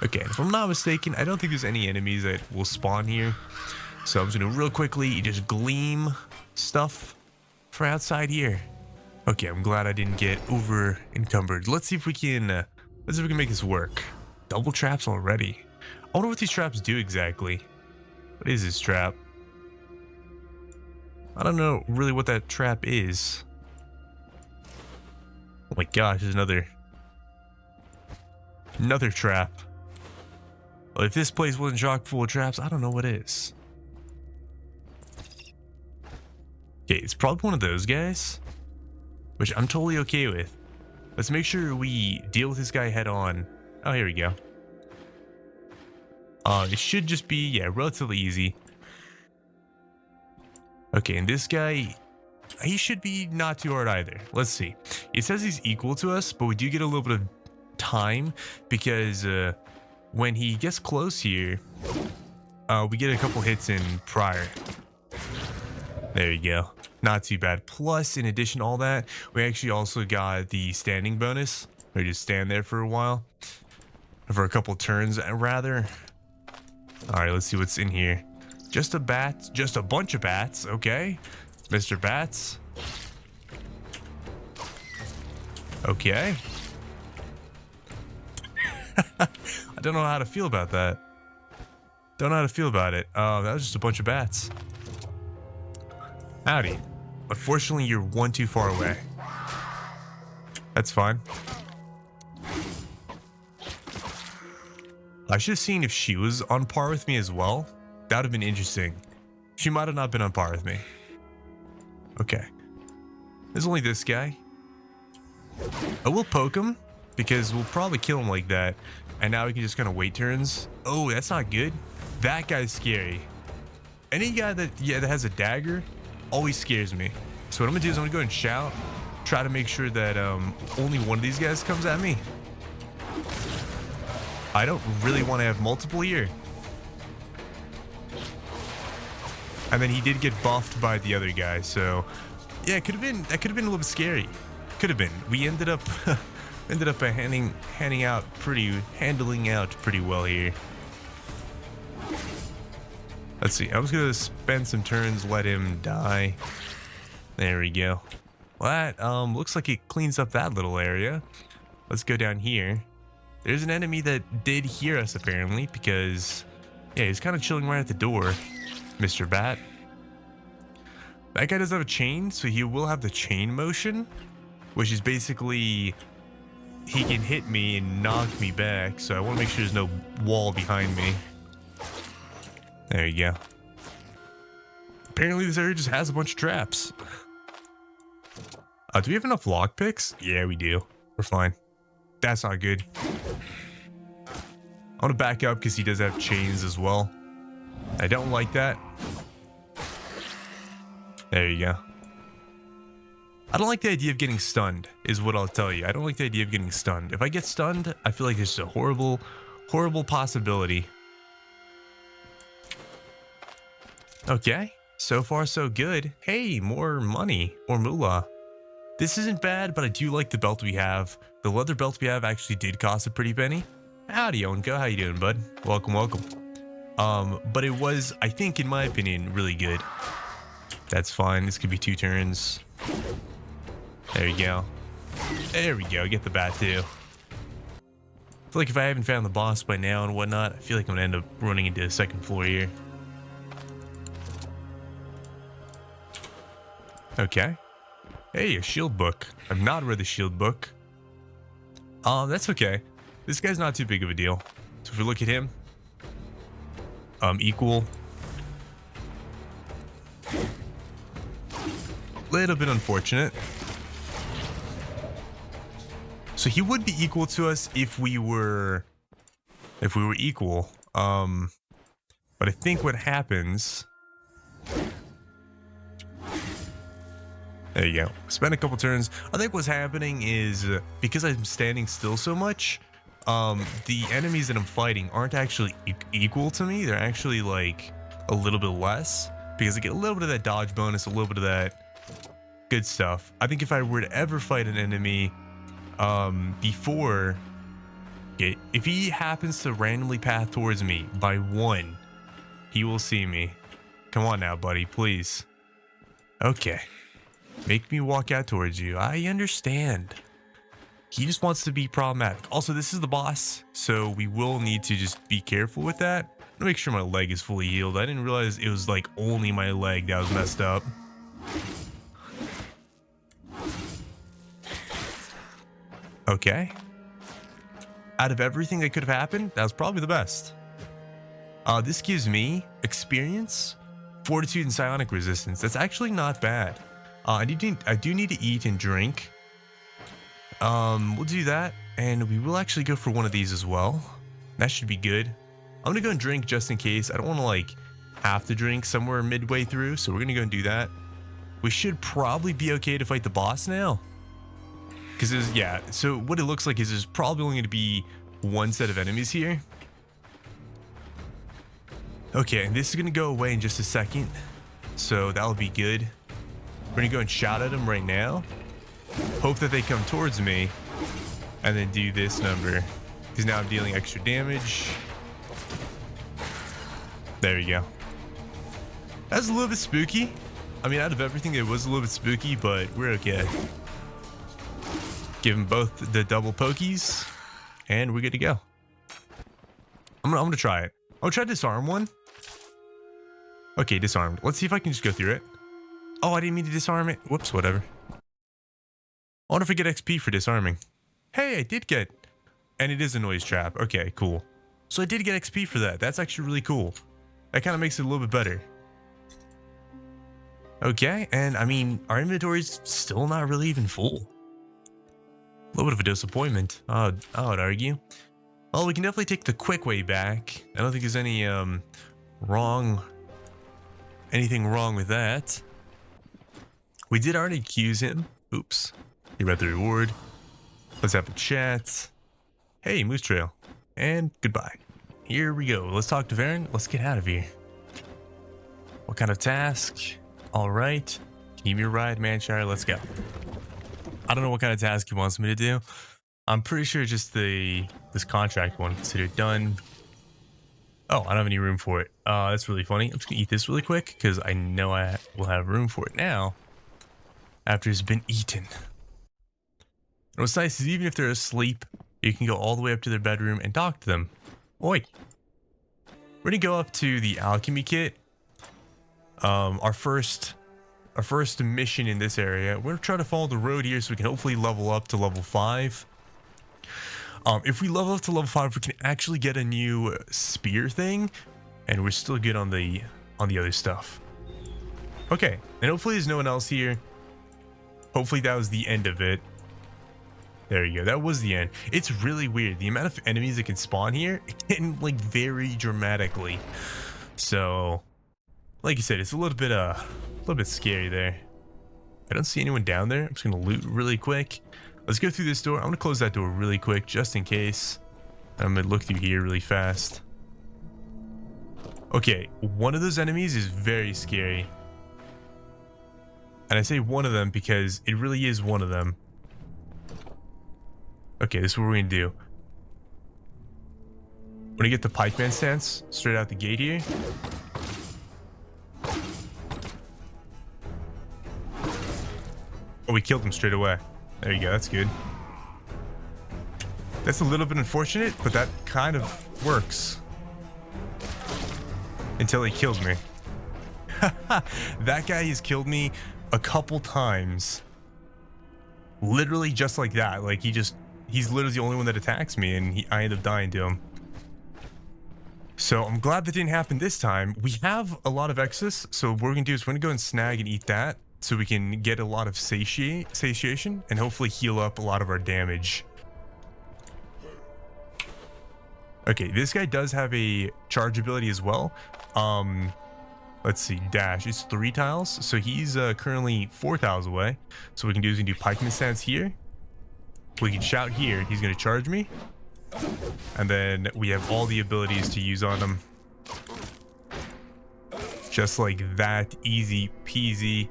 Okay, if I'm not mistaken, I don't think there's any enemies that will spawn here. So I'm just gonna real quickly just gleam stuff for outside here. Okay, I'm glad I didn't get over encumbered. Let's see if we can make this work. Double traps already. I wonder what these traps do exactly. What is this trap? I don't know really what that trap is. Oh my gosh, there's another trap. Well, if this place wasn't chock full of traps, I don't know what is. Okay, it's probably one of those guys, which I'm totally okay with. Let's make sure we deal with this guy head on. Oh, here we go. It should just be, yeah, relatively easy. Okay, and this guy, he should be not too hard either. Let's see. It says he's equal to us, but we do get a little bit of time because when he gets close here, we get a couple hits in prior. There you go. Not too bad. Plus, in addition to all that, we actually also got the standing bonus. Or just stand there for a while. For a couple turns, rather. Alright, let's see what's in here. Just a bat. Just a bunch of bats. Okay. Mr. Bats. Okay. I don't know how to feel about that. Don't know how to feel about it. That was just a bunch of bats. Howdy. Unfortunately, you're one too far away. That's fine. I should have seen if she was on par with me as well. That would have been interesting. She might have not been on par with me. Okay. There's only this guy. I will poke him because we'll probably kill him like that. And now we can just kind of wait turns. Oh, that's not good. That guy's scary. Any guy that has a dagger always scares me. So what I'm gonna do is I'm gonna go and shout, try to make sure that only one of these guys comes at me. I don't really want to have multiple here. And then he did get buffed by the other guy, so yeah, that could have been a little bit scary. Could have been. We ended up handling out pretty well here. Let's see. I was gonna spend some turns, let him die. There we go. Well, that looks like it cleans up that little area. Let's go down here. There's an enemy that did hear us apparently because yeah, he's kind of chilling right at the door. Mr. Bat. That guy does have a chain, so he will have the chain motion, which is basically he can hit me and knock me back. So I want to make sure there's no wall behind me. There you go. Apparently this area just has a bunch of traps. Do we have enough lockpicks? Yeah, we do. We're fine. That's not good. I want to back up because he does have chains as well. I don't like that. There you go. I don't like the idea of getting stunned, is what I'll tell you. I don't like the idea of getting stunned. If I get stunned, I feel like there's a horrible, horrible possibility. Okay. So far, so good. Hey, more money. More moolah. This isn't bad, but I do like the belt we have. The leather belt we have actually did cost a pretty penny. Howdy, Onko. How you doing, bud? Welcome, welcome. But it was, I think, in my opinion, really good. That's fine. This could be 2 turns. There you go. There we go. Get the bat, too. I feel like if I haven't found the boss by now and whatnot, I feel like I'm going to end up running into the 2nd floor here. Okay. Hey, a shield book. I've not read the shield book. That's okay. This guy's not too big of a deal. So if we look at him, equal. Little bit unfortunate. So he would be equal to us if we were equal. But I think what happens. There you go. Spend a couple turns. I think what's happening is because I'm standing still so much, the enemies that I'm fighting aren't actually equal to me. They're actually like a little bit less because I get a little bit of that dodge bonus, a little bit of that good stuff. I think if I were to ever fight an enemy before Okay, if he happens to randomly path towards me by 1, he will see me. Come on now, buddy, please. Okay. Make me walk out towards you. I understand. He just wants to be problematic. Also, this is the boss, so we will need to just be careful with that. I'm gonna make sure my leg is fully healed. I didn't realize it was like only my leg that was messed up. Okay. Out of everything that could have happened, that was probably the best. This gives me experience, fortitude, and psionic resistance. That's actually not bad. I do need to eat and drink. We'll do that, and we will actually go for one of these as well. That should be good. I'm gonna go and drink just in case. I don't want to like have to drink somewhere midway through, so we're gonna go and do that. We should probably be okay to fight the boss now. Because yeah, so what it looks like is there's probably only going to be one set of enemies here. Okay, and this is going to go away in just a second. So that'll be good. We're going to go and shout at them right now. Hope that they come towards me. And then do this number. Because now I'm dealing extra damage. There we go. That's a little bit spooky. I mean, out of everything, it was a little bit spooky, but we're okay. Give them both the double pokies, and we're good to go. I'm gonna try it. I'll try to disarm one. Okay, disarmed. Let's see if I can just go through it. Oh, I didn't mean to disarm it. Whoops, whatever. I wonder if I get XP for disarming. Hey, I did get, and it is a noise trap. Okay, cool. So I did get XP for that. That's actually really cool. That kind of makes it a little bit better. Okay, and I mean, our inventory's still not really even full. A little bit of a disappointment, I would argue. Well, we can definitely take the quick way back. I don't think there's any anything wrong with that. We did already accuse him. Oops. He read the reward. Let's have a chat. Hey, Moose Trail. And goodbye. Here we go. Let's talk to Varen. Let's get out of here. What kind of task? All right. Give me a ride, Manshire. Let's go. I don't know what kind of task he wants me to do. I'm pretty sure just this contract one. Considered done. Oh, I don't have any room for it. That's really funny. I'm just gonna eat this really quick because I know I will have room for it now after it's been eaten. And what's nice is even if they're asleep, you can go all the way up to their bedroom and talk to them. Oi. We're gonna go up to the alchemy kit. Our first mission in this area. We're gonna try to follow the road here so we can hopefully level up to level 5. If we level up to level 5, we can actually get a new spear thing, and we're still good on the other stuff. Okay, and hopefully there's no one else here. Hopefully that was the end of it. There you go. That was the end. It's really weird. The amount of enemies that can spawn here can like vary dramatically. So, like you said, it's a little bit scary there. I don't see anyone down there. I'm just gonna loot really quick. Let's go through this door. I'm gonna close that door really quick just in case. I'm gonna look through here really fast. Okay, one of those enemies is very scary. And I say one of them because it really is one of them. Okay, this is what we're gonna do. We're gonna get the pikeman stance straight out the gate here. Oh, we killed him straight away. There you go, that's good. That's a little bit unfortunate, but that kind of works. Until he kills me. That guy has killed me a couple times. Literally just like that. Like he's literally the only one that attacks me, and I end up dying to him. So I'm glad that didn't happen this time. We have a lot of excess, so what we're gonna do is we're gonna go and snag and eat that, so we can get a lot of satiation and hopefully heal up a lot of our damage. Okay, this guy does have a charge ability as well. Let's see, dash is 3 tiles, so he's currently 4 tiles away. So what we can do is we can do pikeman stance here. We can shout here, he's gonna charge me. And then we have all the abilities to use on him. Just like that, easy peasy.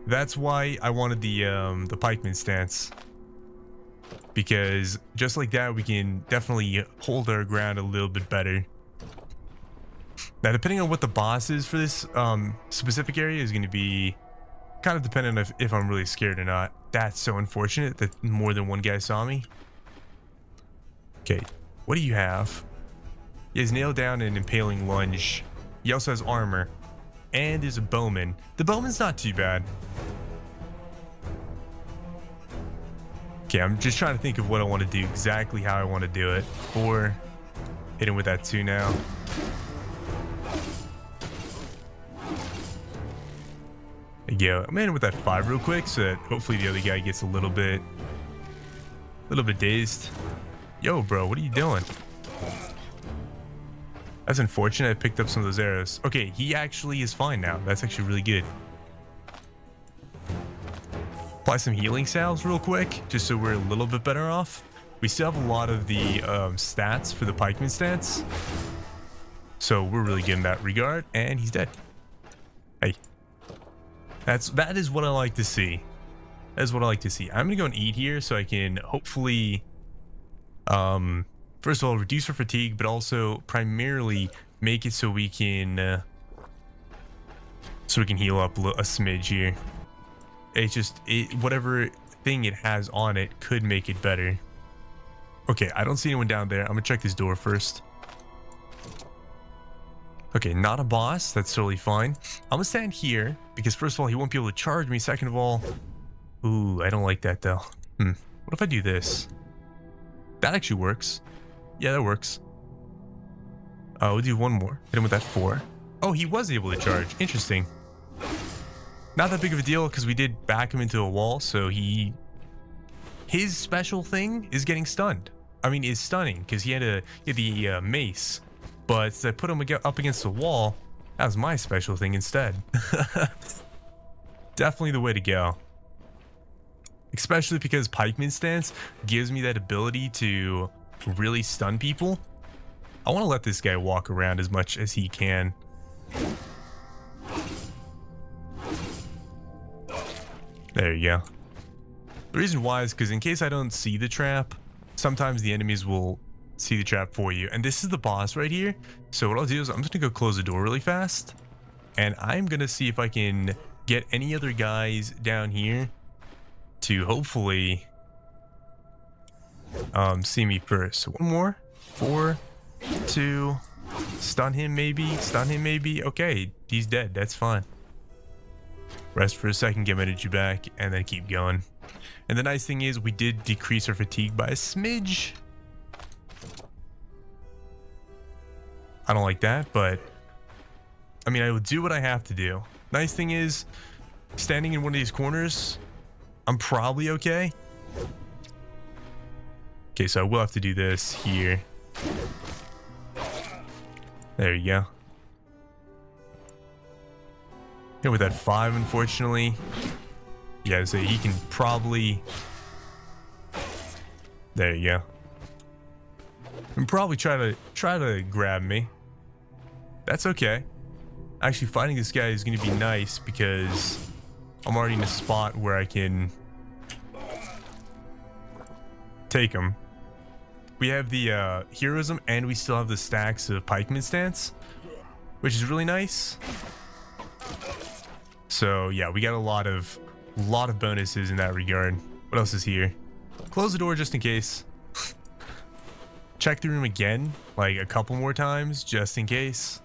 That's why I wanted the pikeman stance. because just like that, we can definitely hold our ground a little bit better. Now, depending on what the boss is for this specific area is going to be kind of dependent on if I'm really scared or not. That's so unfortunate that more than one guy saw me. Okay, what do you have? He has nailed down an impaling lunge. He also has armor. And there's a bowman. The bowman's not too bad. Okay, I'm just trying to think of what I want to do, exactly how I want to do it. 4. Hit him with that 2 now. There you go. I'm in with that 5 real quick so that hopefully the other guy gets a little bit dazed. Yo, bro, what are you doing? That's unfortunate. I picked up some of those arrows. Okay, he actually is fine now. That's actually really good. Apply some healing salves real quick, just so we're a little bit better off. We still have a lot of the stats for the pikeman stats. So we're really good in that regard. And he's dead. Hey. That is what I like to see. That is what I like to see. I'm going to go and eat here so I can hopefully... first of all, reduce our fatigue, but also primarily make it so we can heal up a smidge here. It's just whatever thing it has on it could make it better. Okay, I don't see anyone down there. I'm gonna check this door first. Okay, not a boss. That's totally fine. I'm gonna stand here because first of all, he won't be able to charge me. Second of all, ooh, I don't like that though. What if I do this? That actually works. Yeah, that works. We'll do one more. Hit him with that 4. Oh, he was able to charge. Interesting. Not that big of a deal because we did back him into a wall, so his special thing is getting stunned. I mean, is stunning because he had the mace, but I put him up against the wall. That was my special thing instead. Definitely the way to go. Especially because pikeman stance gives me that ability to really stun people. I want to let this guy walk around as much as he can. There you go. The reason why is because in case I don't see the trap, sometimes the enemies will see the trap for you. And this is the boss right here. So what I'll do is I'm just going to go close the door really fast. And I'm going to see if I can get any other guys down here to hopefully see me first. So one more. 4, 2, stun him maybe. Okay, he's dead. That's fine. Rest for a second, get my energy back, and then keep going. And the nice thing is we did decrease our fatigue by a smidge. I don't like that, but I mean, I will do what I have to do. Nice thing is, standing in one of these corners, I'm probably okay. Okay, so I will have to do this here. There you go. Hit with that 5, unfortunately. Yeah, so he can probably... There you go. And probably try to grab me. That's okay. Actually, fighting this guy is going to be nice because I'm already in a spot where I can take him. We have the heroism and we still have the stacks of pikeman stance, which is really nice. So yeah, we got a lot of bonuses in that regard. What else is here? Close the door just in case. Check the room again, like a couple more times just in case.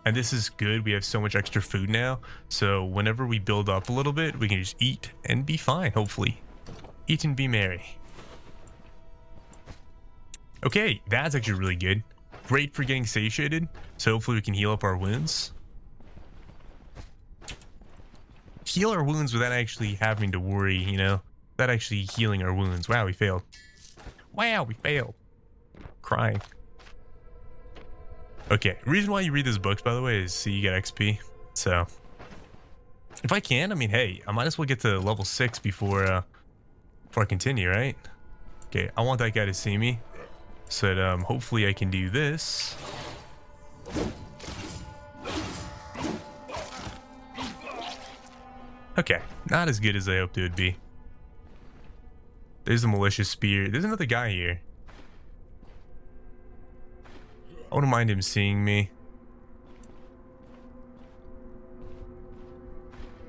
And this is good. We have so much extra food now. So whenever we build up a little bit, we can just eat and be fine, hopefully. Eat and be merry. Okay, that's actually really good. Great for getting satiated. So hopefully we can heal up our wounds. Heal our wounds without actually having to worry, you know? Without actually healing our wounds. Wow, we failed. Wow, we failed. Crying. Okay, the reason why you read those books, by the way, is so you get XP. So, if I can, I mean, hey, I might as well get to level 6 before I continue, right? Okay, I want that guy to see me. So that, hopefully I can do this. Okay, not as good as I hoped it would be. There's a malicious spear. There's another guy here. I wouldn't mind him seeing me.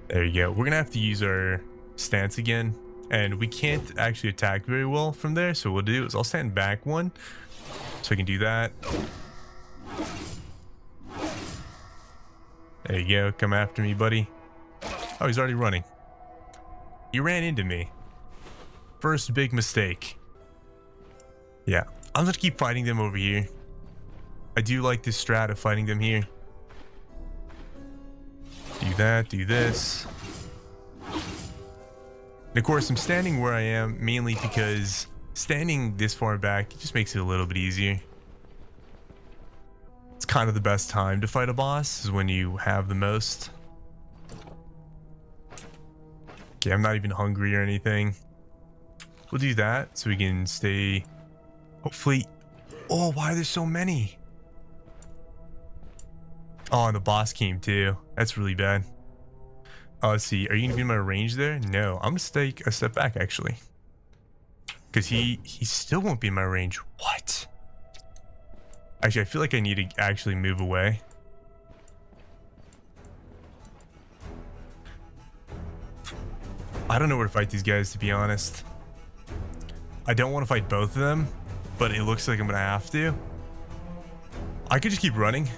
There you go. We're gonna have to use our stance again, and we can't actually attack very well from there. So what we'll do is I'll stand back one, so I can do that. There you go. Come after me, buddy. Oh, he's already running. He ran into me. First big mistake. Yeah, I'm gonna keep fighting them over here. I do like this strat of fighting them here. Do that, do this. And of course, I'm standing where I am mainly because standing this far back just makes it a little bit easier. It's kind of the best time to fight a boss, is when you have the most. Okay, I'm not even hungry or anything. We'll do that so we can stay, hopefully. Oh, why are there so many? Oh, and the boss came too. That's really bad. Oh, let's see. Are you gonna be in my range there? No, I'm gonna take a step back actually, because he still won't be in my range. What? Actually, I feel like I need to actually move away. I don't know where to fight these guys, to be honest. I don't want to fight both of them, but it looks like I'm gonna have to. I could just keep running.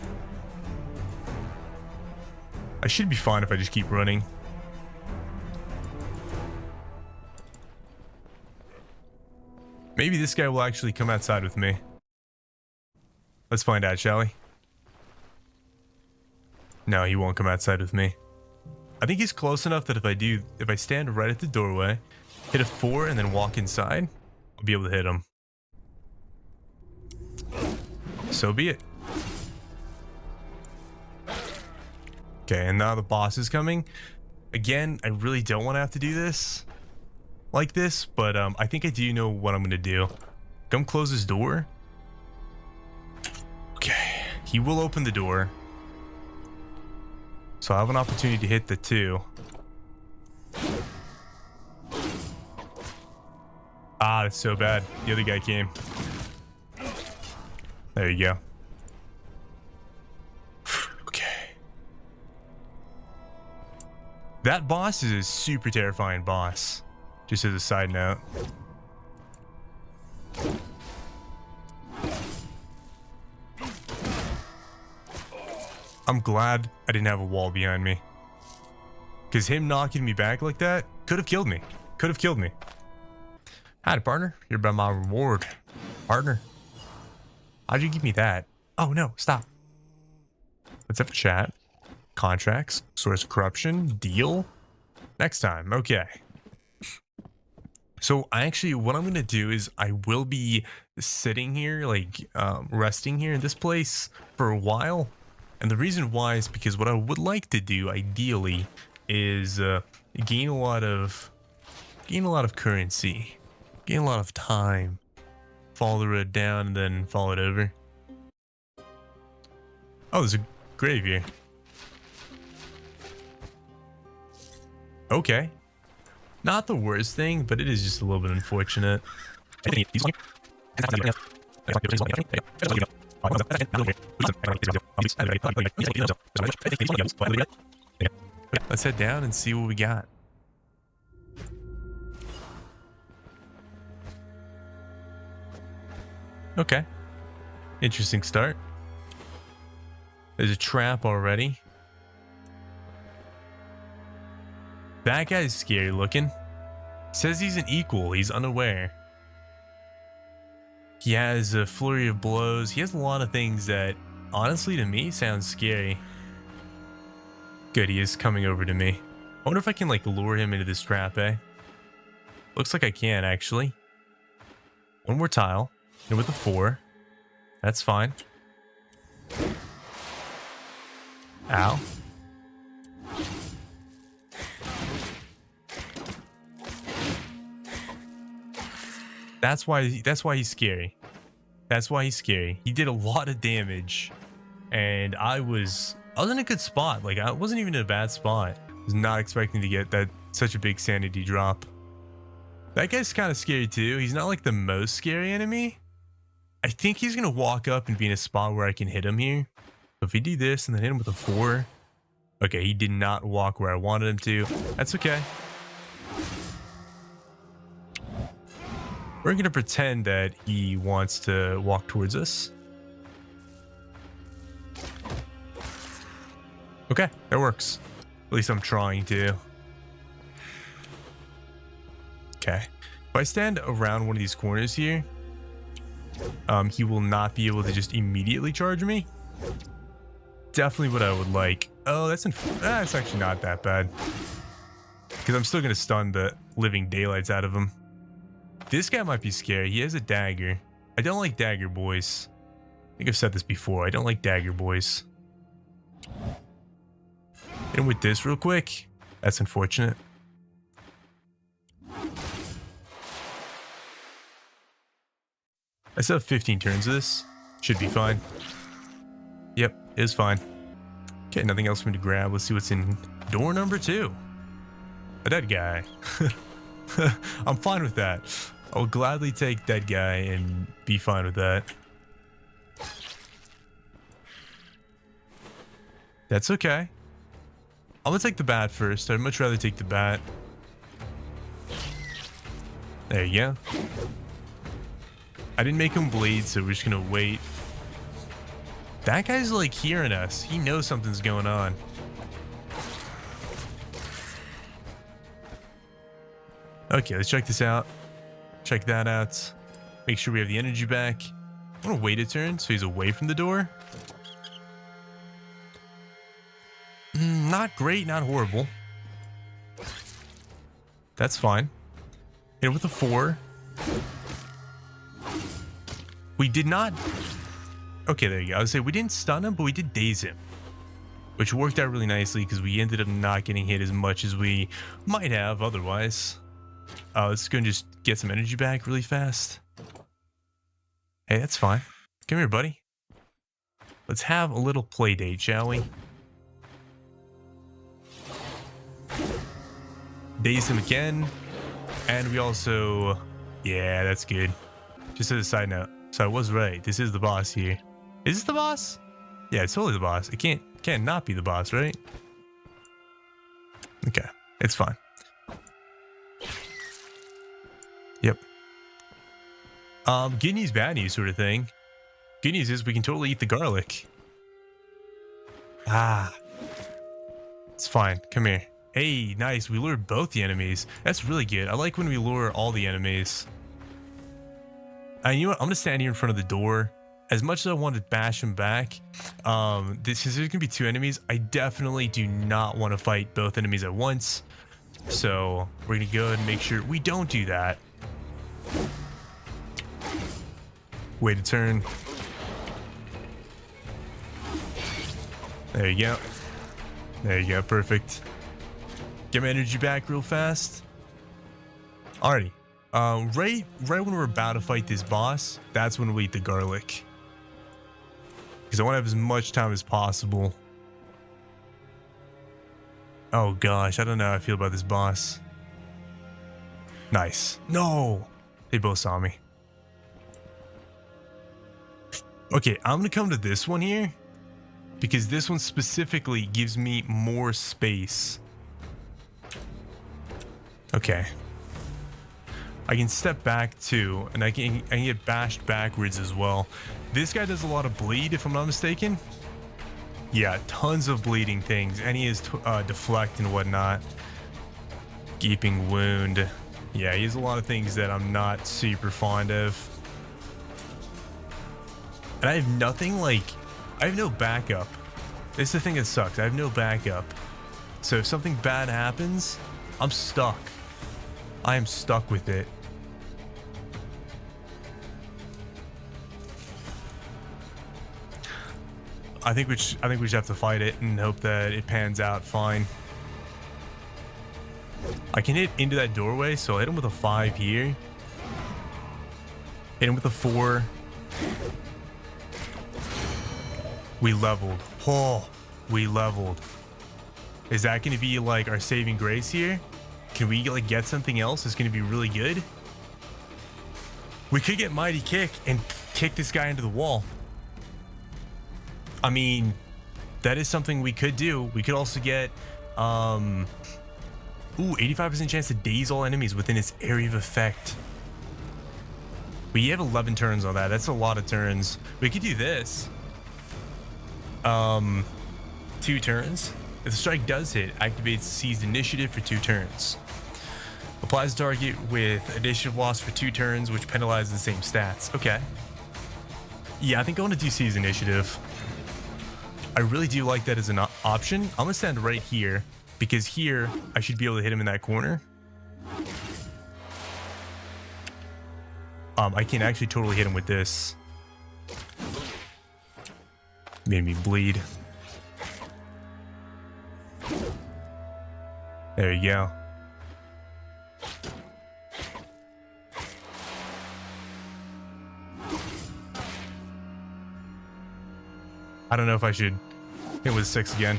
I should be fine if I just keep running. Maybe this guy will actually come outside with me. Let's find out, shall we? No, he won't come outside with me. I think he's close enough that if I stand right at the doorway, hit a 4 and then walk inside, I'll be able to hit him. So be it. Okay, and now the boss is coming. Again, I really don't want to have to do this like this, but I think I do know what I'm going to do. Come close his door. Okay, he will open the door. So I have an opportunity to hit the 2. Ah, that's so bad. The other guy came. There you go. Okay. That boss is a super terrifying boss. Just as a side note. I'm glad I didn't have a wall behind me. Because him knocking me back like that could have killed me. Could have killed me. Howdy, partner. You're about my reward. Partner. How'd you give me that? Oh, no. Stop. Let's have a chat. Contracts. Source of corruption. Deal. Next time. Okay. So, actually, what I'm going to do is I will be sitting here, like, resting here in this place for a while. And the reason why is because what I would like to do, ideally, is gain a lot of currency, gain a lot of time, follow the road down, and then follow it over. Oh, there's a grave here. Okay, not the worst thing, but it is just a little bit unfortunate. Let's head down and see what we got. Okay. Interesting start. There's a trap already. That guy's scary looking. Says he's an equal. He's unaware. He has a flurry of blows. He has a lot of things that, honestly, to me, sounds scary. Good, he is coming over to me. I wonder if I can, like, lure him into this trap, eh? Looks like I can, actually. One more tile. And with a 4. That's fine. Ow. That's why he's scary. That's why he's scary. He did a lot of damage, and I was in a good spot. Like, I wasn't even in a bad spot. I was not expecting to get that such a big sanity drop. That guy's kind of scary too. He's not like the most scary enemy. I think he's going to walk up and be in a spot where I can hit him here. So if we do this and then hit him with a 4. Okay, he did not walk where I wanted him to. That's okay. We're going to pretend that he wants to walk towards us. Okay, that works. At least I'm trying to. Okay. If I stand around one of these corners here, he will not be able to just immediately charge me. Definitely what I would like. Oh, that's actually not that bad. Because I'm still going to stun the living daylights out of him. This guy might be scary. He has a dagger. I don't like dagger boys. I think I've said this before. I don't like dagger boys. Hit him with this real quick. That's unfortunate. I still have 15 turns of this. Should be fine. Yep, it is fine. Okay, nothing else for me to grab. Let's see what's in door number 2. A dead guy. I'm fine with that. I'll gladly take dead guy and be fine with that. That's okay. I'm gonna take the bat first. I'd much rather take the bat. There you go. I didn't make him bleed, so we're just gonna wait. That guy's like hearing us. He knows something's going on. Okay, let's check this out. Check that out. Make sure we have the energy back. I'm gonna wait a turn so he's away from the door. Not great, not horrible. That's fine. Hit him with a 4. We did not... Okay, there you go. I would say we didn't stun him, but we did daze him. Which worked out really nicely because we ended up not getting hit as much as we might have otherwise. Let's go and just get some energy back really fast. Hey, that's fine. Come here, buddy. Let's have a little play date, shall we? Daze him again. And we also... Yeah, that's good. Just as a side note. So I was right. This is the boss here. Is this the boss? Yeah, it's totally the boss. It can't not be the boss, right? Okay, it's fine. Yep. Good news, bad news sort of thing. Good news is we can totally eat the garlic. Ah. It's fine. Come here. Hey, nice. We lured both the enemies. That's really good. I like when we lure all the enemies. You know what? I'm going to stand here in front of the door. As much as I want to bash him back, there's going to be 2 enemies. I definitely do not want to fight both enemies at once. So we're going to go ahead and make sure we don't do that. Wait a turn. There you go. There you go. Perfect. Get my energy back real fast. Alrighty. Right when we're about to fight this boss, that's when we eat the garlic. Because I want to have as much time as possible. Oh gosh, I don't know how I feel about this boss. Nice. No! They both saw me. Okay, I'm gonna come to this one here. Because this one specifically gives me more space. Okay. I can step back too, and I can get bashed backwards as well. This guy does a lot of bleed, if I'm not mistaken. Yeah, tons of bleeding things, and he is deflect and whatnot. Gaping wound. Yeah, he has a lot of things that I'm not super fond of. And I have nothing like... I have no backup. This is the thing that sucks. I have no backup. So if something bad happens, I'm stuck. I am stuck with it. I think we just have to fight it and hope that it pans out fine. I can hit into that doorway, so I'll hit him with a 5 here. Hit him with a 4. We leveled. Oh, we leveled. Is that going to be like our saving grace here? Can we like get something else that's going to be really good? We could get Mighty Kick and kick this guy into the wall. I mean, that is something we could do. We could also get, 85% chance to daze all enemies within its area of effect. We have 11 turns on that. That's a lot of turns. We could do this. 2 turns. If the strike does hit, activates seized initiative for 2 turns. Applies target with initiative loss for 2 turns, which penalizes the same stats. Okay. Yeah, I think I want to do seize initiative. I really do like that as an option. I'm going to stand right here because here I should be able to hit him in that corner. I can actually totally hit him with this. Made me bleed. There you go. I don't know if I should hit with 6 again.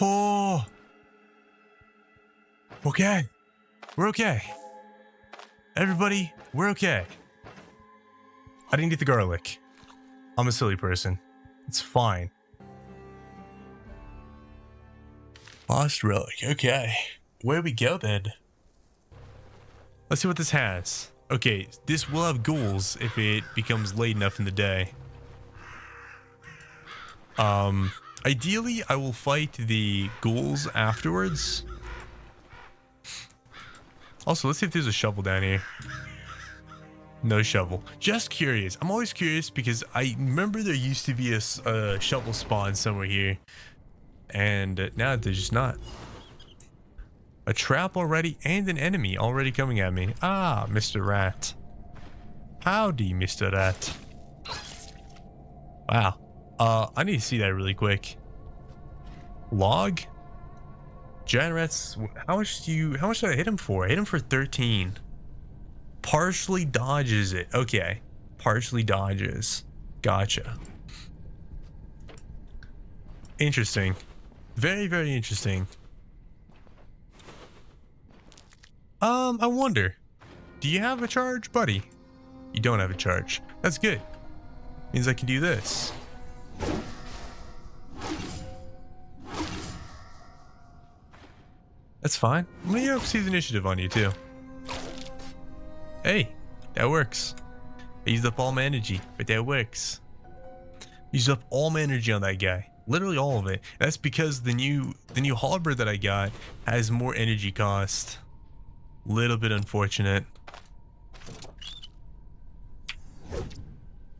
Oh. Okay. We're okay. Everybody, we're okay. I didn't get the garlic. I'm a silly person. It's fine. Lost relic. Okay. Where we go then? Let's see what this has. Okay, this will have ghouls if it becomes late enough in the day. Ideally, I will fight the ghouls afterwards. Also, let's see if there's a shovel down here. No shovel. Just curious. I'm always curious because I remember there used to be a shovel spawn somewhere here. And now there's just not. A trap already and an enemy already coming at me. Ah, Mr. Rat. Howdy, Mr. Rat. Wow. I need to see that really quick. Log? Giant rats, how much did I hit him for? I hit him for 13. Partially dodges it. Okay. Partially dodges. Gotcha. Interesting. Very, very interesting. I wonder. Do you have a charge, buddy? You don't have a charge. That's good. Means I can do this. That's fine. I'm gonna use seize initiative on you too. Hey, that works. I used up all my energy, but that works. Used up all my energy on that guy. Literally all of it. That's because the new halberd that I got has more energy cost. Little bit unfortunate.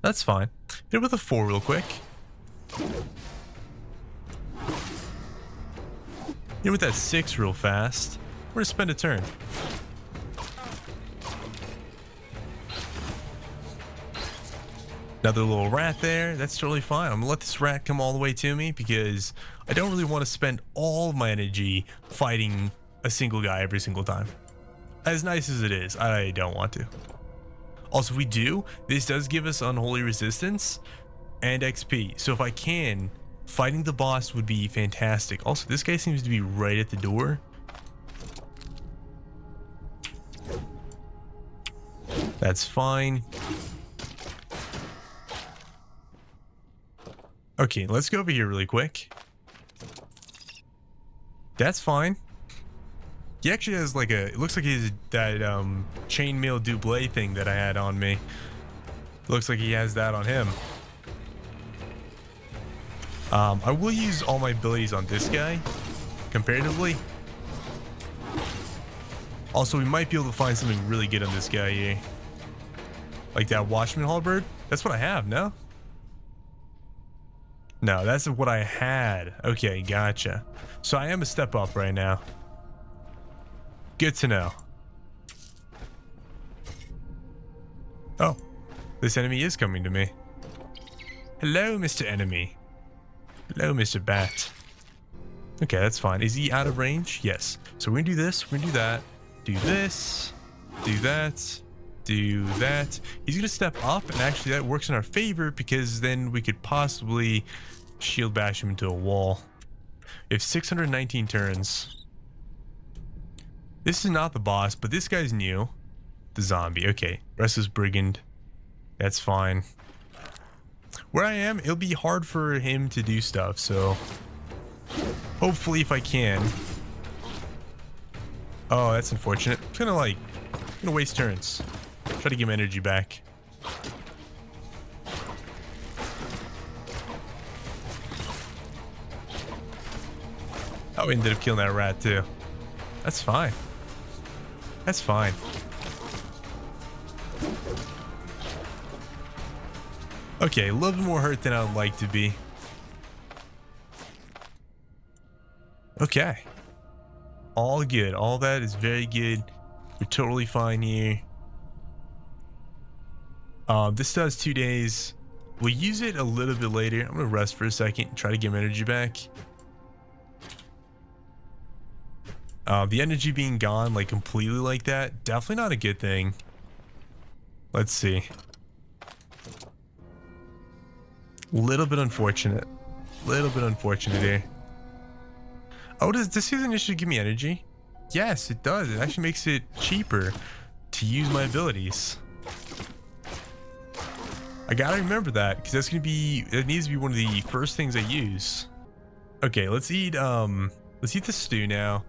That's fine. Hit with a 4 real quick. Hit with that 6 real fast. We're gonna spend a turn. Another little rat there. That's totally fine. I'm gonna let this rat come all the way to me because I don't really want to spend all of my energy fighting a single guy every single time. As nice as it is, I don't want to. Also, if we do, this does give us unholy resistance and XP. So if I can, fighting the boss would be fantastic. Also, this guy seems to be right at the door. That's fine. Okay, let's go over here really quick. That's fine. He actually has like it looks like he's that chainmail double thing that I had on me. Looks like he has that on him. I will use all my abilities on this guy, comparatively. Also, we might be able to find something really good on this guy here. Like that Watchman halberd. That's what I have, no? No, that's what I had. Okay, gotcha. So I am a step up right now. Good to know. Oh, this enemy is coming to me. Hello, Mr. Enemy. Hello, Mr. Bat. Okay, that's fine. Is he out of range? Yes. So we're gonna do this, we're gonna do that, do this, do that, do that. He's gonna step up, and actually that works in our favor because then we could possibly shield bash him into a wall. We have 619 turns. This is not the boss, but this guy's new. The zombie. Okay. Restless brigand. That's fine. Where I am, it'll be hard for him to do stuff, so hopefully if I can. Oh, that's unfortunate. It's gonna waste turns. Try to get my energy back. Oh, we ended up killing that rat too. That's fine. That's fine. Okay, a little bit more hurt than I'd like to be. Okay. All good. All that is very good. We're totally fine here. This does 2 days. We'll use it a little bit later. I'm gonna rest for a second, try to get my energy back. The energy being gone like completely like that, definitely not a good thing. Let's see. Little bit unfortunate. Little bit unfortunate here. Oh, does this season initiative give me energy? Yes, it does. It actually makes it cheaper to use my abilities. I gotta remember that because that's gonna be, it needs to be one of the first things I use. Okay, let's eat the stew now.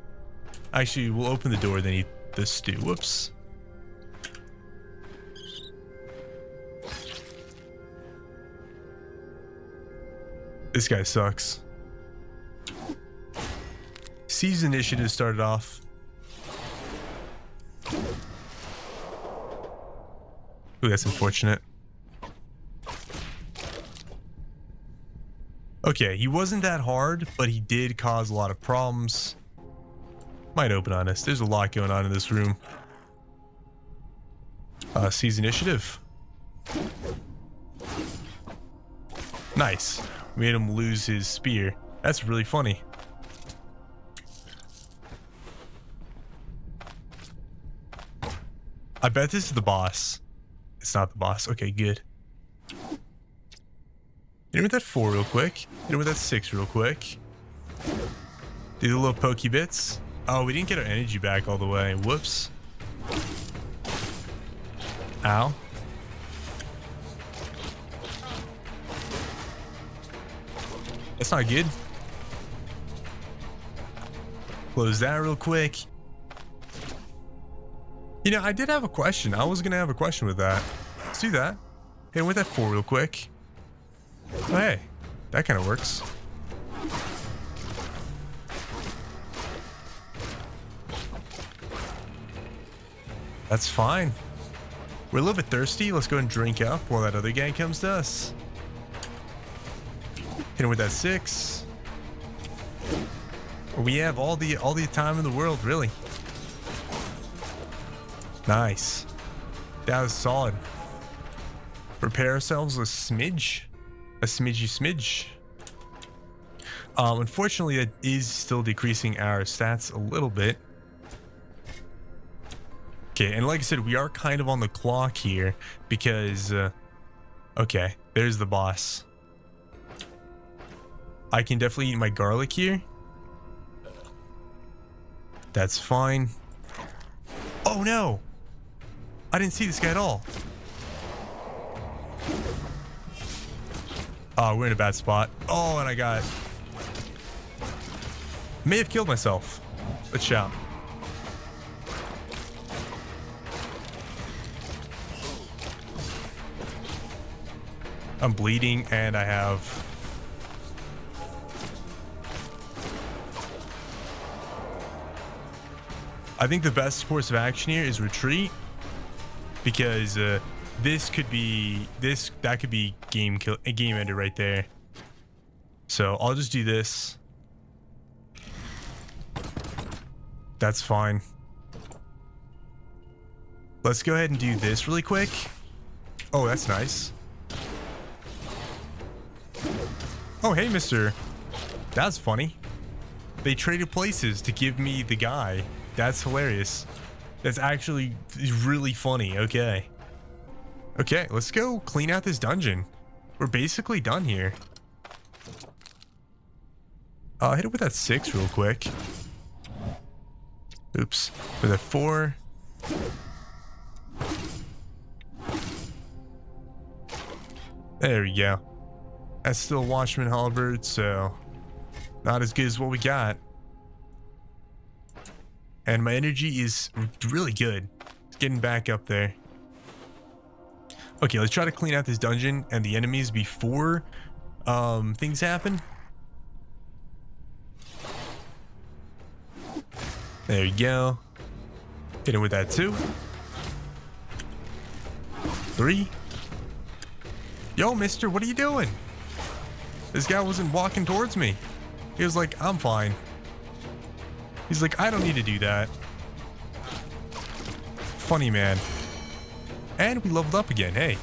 Actually, we'll open the door then eat the stew. Whoops. This guy sucks. Siege initiative started off. Ooh, that's unfortunate. Okay, he wasn't that hard, but he did cause a lot of problems. Might open on us. There's a lot going on in this room. Siege initiative. Nice. Made him lose his spear. That's really funny. I bet this is the boss. It's not the boss. Okay, good. Hit him with that 4 real quick. Hit him with that 6 real quick. Do the little pokey bits. Oh, we didn't get our energy back all the way. Whoops. Ow. That's not good. Close that real quick. You know, I did have a question. I was going to have a question with that. Let's do that. Hit him with that 4 real quick. Oh, hey. That kind of works. That's fine. We're a little bit thirsty. Let's go and drink up while that other guy comes to us. Hit him with that 6. We have all the time in the world, really. Nice. That was solid. Prepare ourselves a smidge. A smidgy. Unfortunately, that is still decreasing our stats a little bit. Okay, and like I said, we are kind of on the clock here because, okay, there's the boss. I can definitely eat my garlic here. That's fine. Oh no! I didn't see this guy at all. Oh, we're in a bad spot. Oh, and I got... May have killed myself. Let's shout. I'm bleeding and I have... I think the best course of action here is retreat, because this could be that could be game ender right there. So I'll just do this. That's fine. Let's go ahead and do this really quick. Oh, that's nice. Oh, hey, mister. That's funny. They traded places to give me the guy. That's hilarious. That's actually really funny. Okay. Okay, let's go clean out this dungeon. We're basically done here. Hit it with that 6 real quick. Oops. With a 4. There we go. That's still Watchman Halberd, so not as good as what we got. And my energy is really good. It's getting back up there. Okay, let's try to clean out this dungeon and the enemies before things happen. There you go. Hit it with that 2. 3. Yo, mister, what are you doing? This guy wasn't walking towards me. He was like, I'm fine. He's like, I don't need to do that. Funny man. And we leveled up again. Hey,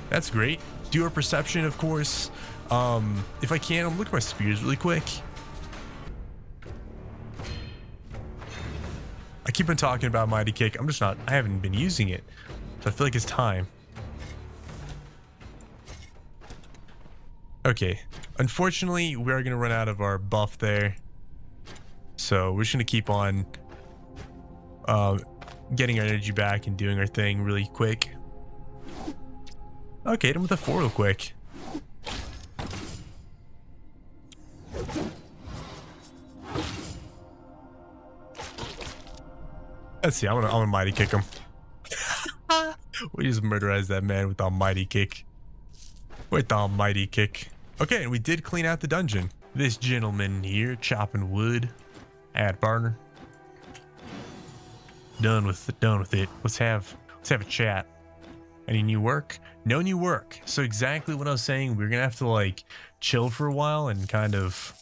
that's great. Do our perception, of course. If I can, I'm look at my spears really quick. I keep on talking about Mighty Kick. I'm just not, I haven't been using it. So I feel like it's time. Okay. Unfortunately, we are going to run out of our buff there. So we're just going to keep on getting our energy back and doing our thing really quick. Okay, hit him with a 4 real quick. Let's see, I'm gonna mighty kick him. We just murderized that man with our mighty kick. With our mighty kick. Okay, and we did clean out the dungeon. This gentleman here chopping wood. Add partner. Done with it. Let's have a chat. Any new work? No new work. So exactly what I was saying, we're gonna have to like chill for a while and kind of